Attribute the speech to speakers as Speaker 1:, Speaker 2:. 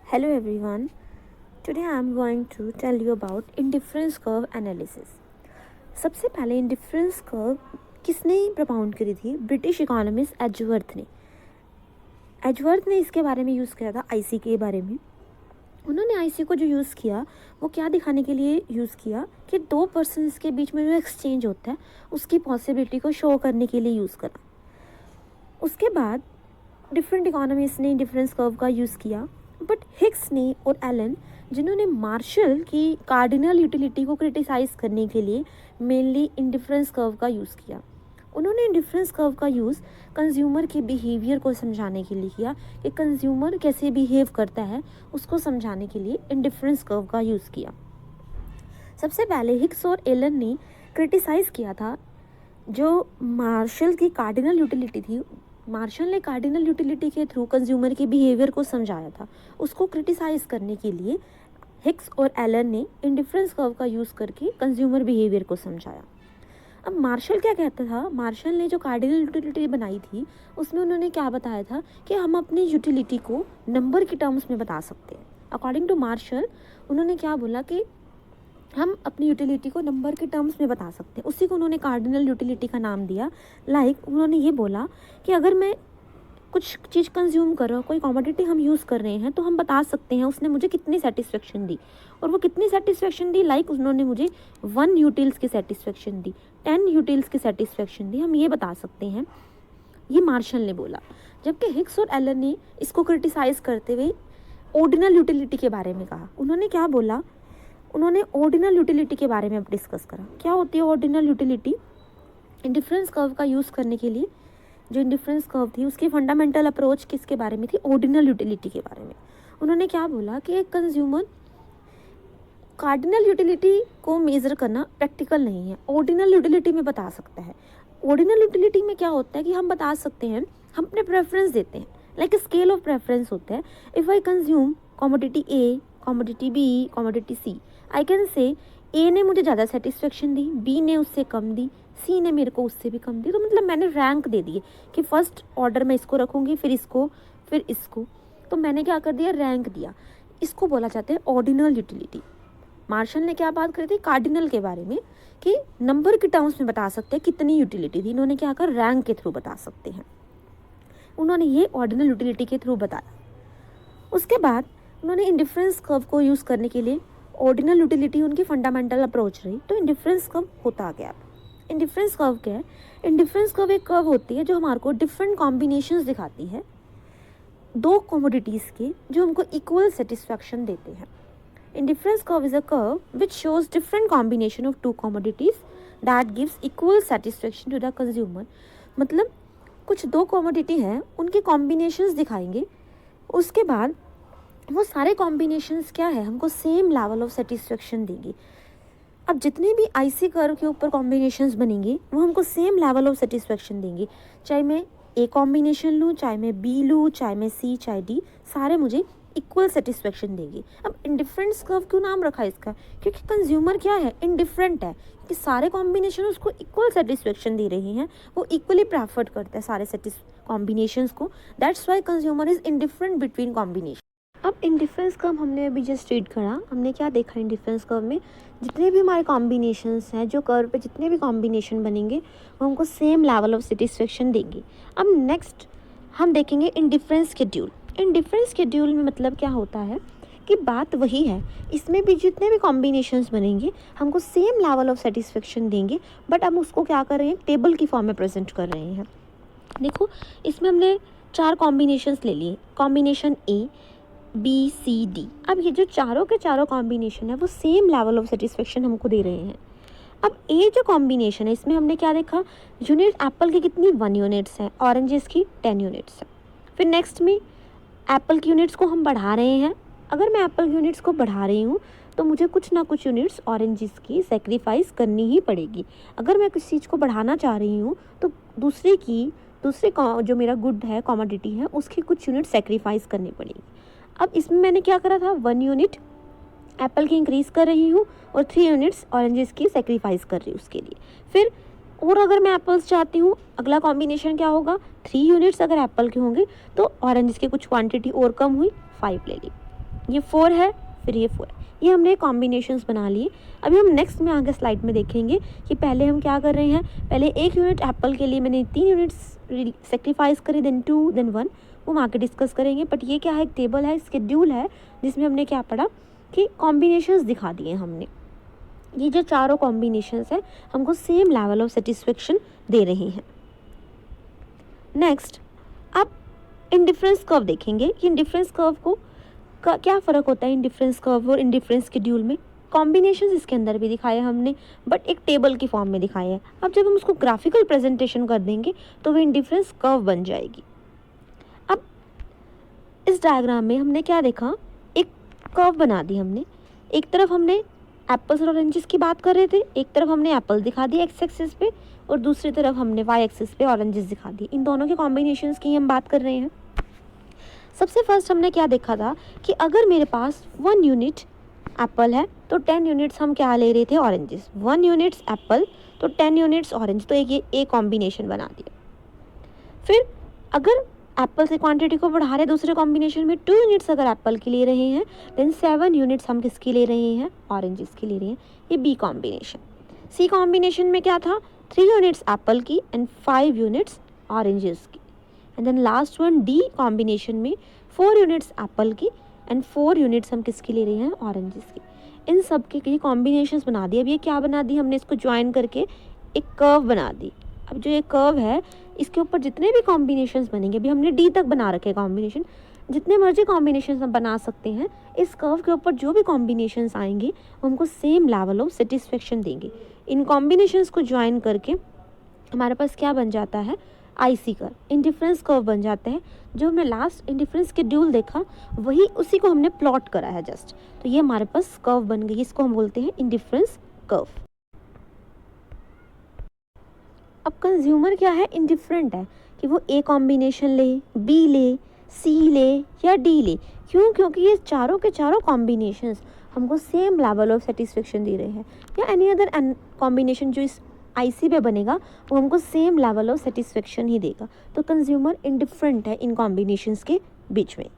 Speaker 1: Hello everyone. Today I am going to tell you about indifference curve analysis. सबसे पहले indifference curve किसने propose करी थी? British economist Edgeworth ने इसके बारे में यूज़ किया था आईसी के बारे में. उन्होंने आईसी को जो यूज़ किया वो क्या दिखाने के लिए यूज़ किया कि दो पर्सन्स के बीच में जो एक्सचेंज होता है उसकी पॉसिबिलिटी को शो करने के लिए यूज़ करा. उसके बाद डिफरेंट इकोनॉमिस्ट ने डिफरेंस कर्व का यूज़ किया, बट हिग्स ने और एलन जिन्होंने मार्शल की कार्डिनल यूटिलिटी को क्रिटिसाइज़ करने के लिए मेनली इंडिफरेंस कर्व का यूज़ किया. उन्होंने इंडिफरेंस कर्व का यूज़ कंज्यूमर के बिहेवियर को समझाने के लिए किया कि कंज्यूमर कैसे बिहेव करता है उसको समझाने के लिए इंडिफरेंस कर्व का यूज़ किया. सबसे पहले हिग्स और एलन ने क्रिटिसाइज़ किया था जो मार्शल की कार्डिनल यूटिलिटी थी. मार्शल ने कार्डिनल यूटिलिटी के थ्रू कंज्यूमर के बिहेवियर को समझाया था. उसको क्रिटिसाइज़ करने के लिए हिग्स और एलन ने इंडिफरेंस कर्व का यूज़ करके कंज्यूमर बिहेवियर को समझाया. अब मार्शल क्या कहता था? मार्शल ने जो कार्डिनल यूटिलिटी बनाई थी उसमें उन्होंने क्या बताया था कि हम अपनी यूटिलिटी को नंबर के टर्म्स में बता सकते हैं. अकॉर्डिंग टू मार्शल उन्होंने क्या बोला कि हम अपनी यूटिलिटी को नंबर के टर्म्स में बता सकते हैं. उसी को उन्होंने कार्डिनल यूटिलिटी का नाम दिया. उन्होंने ये बोला कि अगर मैं कुछ चीज़ कंज्यूम कर रहा हूँ, कोई कमोडिटी हम यूज़ कर रहे हैं, तो हम बता सकते हैं उसने मुझे कितनी सेटिस्फेक्शन दी. और वो कितनी सेटिस्फेक्शन दी, उन्होंने मुझे 1 यूटिल्स की सेटिस्फेक्शन दी, 10 यूटिल्स की सेटिस्फेक्शन दी, हम ये बता सकते हैं. ये मार्शल ने बोला. जबकि हिग्स और एलन ने इसको क्रिटिसाइज़ करते हुए ऑर्डिनल यूटिलिटी के बारे में कहा. उन्होंने क्या बोला? उन्होंने ऑर्डिनल यूटिलिटी के बारे में डिस्कस करा. क्या होती है ऑर्डिनल यूटिलिटी? इंडिफरेंस कर्व का यूज़ करने के लिए जो इंडिफरेंस कर्व थी उसकी फंडामेंटल अप्रोच किसके बारे में थी? ऑर्डिनल यूटिलिटी के बारे में. उन्होंने क्या बोला कि एक कंज्यूमर कार्डिनल यूटिलिटी को मेज़र करना प्रैक्टिकल नहीं है, ऑर्डिनल यूटिलिटी में बता सकता है. ऑर्डिनल यूटिलिटी में क्या होता है कि हम बता सकते हैं, हम अपने प्रेफरेंस देते हैं, लाइक स्केल ऑफ प्रेफरेंस होता है. If I consume commodity A, commodity B, commodity C, I can say A ने मुझे ज़्यादा सेटिस्फेक्शन दी, बी ने उससे कम दी, सी ने मेरे को उससे भी कम दी. तो मतलब मैंने रैंक दे दिए कि फर्स्ट ऑर्डर में इसको रखूँगी, फिर इसको, फिर इसको. तो मैंने क्या कर दिया? रैंक दिया. इसको बोला जाता है ऑर्डिनल यूटिलिटी. मार्शल ने क्या बात करी थी? कार्डिनल के बारे में कि नंबर के टर्म्स में बता सकते हैं कितनी यूटिलिटी थी. इन्होंने क्या कर? रैंक के थ्रू बता सकते हैं. उन्होंने ये ऑर्डिनल यूटिलिटी के थ्रू बताया. उसके बाद उन्होंने इंडिफरेंस कर्व को यूज़ करने के लिए ऑर्डिनल यूटिलिटी उनकी फंडामेंटल अप्रोच रही. तो इंडिफरेंस कर्व होता गया. इंडिफरेंस कर्व क्या है? इंडिफरेंस कर्व एक कर्व होती है जो हमारे को डिफरेंट कॉम्बिनेशंस दिखाती है दो कमोडिटीज़ के जो हमको इक्वल सेटिस्फैक्शन देते हैं. Indifference curve is a curve which shows different combination of 2 commodities that gives equal satisfaction to the consumer. मतलब कुछ 2 कमोडिटी हैं, उनके कॉम्बिनेशंस दिखाएंगे. उसके बाद वो सारे कॉम्बिनेशंस क्या है? हमको सेम लेवल ऑफ सेटिस्फेक्शन देंगे. अब जितने भी आईसी कर्व के ऊपर कॉम्बिनेशंस बनेंगे वो हमको सेम लेवल ऑफ सेटिस्फेक्शन देंगे. चाहे मैं ए कॉम्बिनेशन लूँ, चाहे मैं बी लूँ, चाहे मैं सी, चाहे डी, सारे मुझे इक्वल सेटिस्फेक्शन देंगे. अब इंडिफरेंस कर्व क्यों नाम रखा है इसका? क्योंकि कंज्यूमर क्या है? इंडिफरेंट है कि सारे कॉम्बिनेशन उसको इक्वल सेटिस्फेक्शन दे रहे हैं. वो इक्वली प्रेफर करता है सारे कॉम्बिनेशंस को. That's why consumer is indifferent between combination. अब इंडिफरेंस कर्व हमने अभी जस्ट रीड करा. हमने क्या देखा इंडिफरेंस कर्व में? जितने भी हमारे कॉम्बिनेशंस हैं, जो कर्व पे जितने भी कॉम्बिनेशन बनेंगे वो हमको सेम लेवल ऑफ सेटिस्फेक्शन देंगे. अब नेक्स्ट हम देखेंगे इंडिफरेंस शेड्यूल. इंडिफरेंस शेड्यूल में मतलब क्या होता है कि बात वही है, इसमें भी जितने भी कॉम्बिनेशंस बनेंगे हमको सेम लेवल ऑफ सेटिस्फेक्शन देंगे, बट हम उसको क्या कर रहे हैं? टेबल की फॉर्म में प्रेजेंट कर रहे हैं. देखो इसमें हमने 4 कॉम्बिनेशंस ले लिए. कॉम्बिनेशन ए, बी, सी, डी. अब ये जो चारों के चारों कॉम्बिनेशन है वो सेम लेवल ऑफ सेटिस्फेक्शन हमको दे रहे हैं. अब ए जो कॉम्बिनेशन है इसमें हमने क्या देखा? यूनिट एप्पल की कितनी? 1 यूनिट्स हैं, ऑरेंजेस की 10 यूनिट्स हैं. फिर नेक्स्ट में एप्पल की यूनिट्स को हम बढ़ा रहे हैं. अगर मैं एप्पल यूनिट्स को बढ़ा रही हूँ तो मुझे कुछ ना कुछ यूनिट्स ऑरेंजेस की सेक्रीफाइस करनी ही पड़ेगी. अगर मैं किसी चीज़ को बढ़ाना चाह रही हूँ तो दूसरे जो मेरा गुड है, कमोडिटी है, उसकी कुछ यूनिट सेक्रीफाइस करनी पड़ेगी. अब इसमें मैंने क्या करा था? 1 यूनिट एप्पल की इंक्रीज़ कर रही हूँ और 3 यूनिट्स ऑरेंजेस की सेक्रीफाइस कर रही हूँ उसके लिए. फिर और अगर मैं एप्पल्स चाहती हूँ, अगला कॉम्बिनेशन क्या होगा? 3 यूनिट्स अगर एप्पल के होंगे तो ऑरेंजेस की कुछ क्वांटिटी और कम हुई, 5 ले ली. ये 4 है, फिर ये 4 है। ये हमने कॉम्बिनेशंस बना लिए। अभी हम नेक्स्ट में आगे स्लाइड में देखेंगे कि पहले हम क्या कर रहे हैं। पहले 1 यूनिट एप्पल के लिए मैंने 3 यूनिट्स सेक्रीफाइस करे, देन 2, देन 1, वो वहाँ के डिस्कस करेंगे। बट ये क्या है, एक टेबल है, स्केड्यूल है, जिसमें हमने क्या पढ़ा कि कॉम्बिनेशंस दिखा दिए हमने। ये जो चारों कॉम्बिनेशंस है हमको सेम लेवल ऑफ सेटिस्फेक्शन दे रही हैं। नेक्स्ट आप इंडिफरेंस कर्व देखेंगे कि इंडिफरेंस कर्व को क्या फ़र्क होता है इंडिफरेंस कर्व और इंडिफरेंस शेड्यूल में। कॉम्बिनेशंस इसके अंदर भी दिखाए हमने, बट एक टेबल की फॉर्म में दिखाया है। अब जब हम उसको ग्राफिकल प्रेजेंटेशन कर देंगे तो वो इंडिफरेंस कर्व बन जाएगी। अब इस डायग्राम में हमने क्या देखा, एक कर्व बना दी हमने। एक तरफ हमने एप्पल्स और ऑरेंजेस की बात कर रहे थे, एक तरफ हमने एप्पल दिखा दिया एक्स एक्सिस पे और दूसरी तरफ हमने वाई एक्सिस पे ऑरेंजेस दिखा दिए। इन दोनों के कॉम्बिनेशंस की हम बात कर रहे हैं। सबसे फर्स्ट हमने क्या देखा था कि अगर मेरे पास 1 यूनिट एप्पल है तो 10 यूनिट्स हम क्या ले रहे थे, ऑरेंजेस। 1 यूनिट्स एप्पल तो 10 यूनिट्स ऑरेंज, तो एक कॉम्बिनेशन बना दिया। फिर अगर एप्पल से क्वांटिटी को बढ़ा रहे दूसरे कॉम्बिनेशन में 2 यूनिट्स अगर एप्पल की ले रहे हैं, देन 7 यूनिट्स हम किसकी ले रहे हैं, ऑरेंजेस की ले रहे हैं। ये बी कॉम्बिनेशन। सी कॉम्बिनेशन में क्या था, 3 यूनिट्स एप्पल की एंड 5 यूनिट्स ऑरेंजेस की। And then last one D combination में 4 यूनिट्स एप्पल की एंड 4 यूनिट्स हम किसकी ले रहे हैं, ऑरेंजेस की। इन सब के ये कॉम्बिनेशंस बना दिए। अब ये क्या बना दी हमने, इसको ज्वाइन करके एक कर्व बना दी। अब जो ये कर्व है इसके ऊपर जितने भी कॉम्बिनेशंस बनेंगे, अभी हमने डी तक बना रखे कॉम्बिनेशन, जितने मर्जी कॉम्बिनेशंस हम बना सकते हैं। इस कर्व के ऊपर जो भी कॉम्बिनेशंस आएंगे वो हमको सेम लेवल ऑफ सेटिस्फेक्शन देंगे। इन कॉम्बिनेशंस को ज्वाइन करके हमारे पास क्या बन जाता है, आईसी कर्व, इंडिफरेंस कर्व बन जाता है। जो हमने लास्ट इंडिफरेंस शेड्यूल देखा वही उसी को हमने प्लॉट करा है जस्ट, तो ये हमारे पास कर्व बन गई। इसको हम बोलते हैं इंडिफरेंस कर्व। अब कंज्यूमर क्या है, इंडिफरेंट है कि वो ए कॉम्बिनेशन ले, बी ले, सी ले या डी ले। क्यों, क्योंकि ये चारों के चारों कॉम्बिनेशंस हमको सेम लेवल ऑफ सेटिस्फेक्शन दे रहे हैं, या एनी अदर कॉम्बिनेशन जो इस आईसी पे बनेगा वो हमको सेम लेवल ऑफ सेटिस्फेक्शन ही देगा। तो कंज्यूमर इंडिफरेंट है इन कॉम्बिनेशंस के बीच में।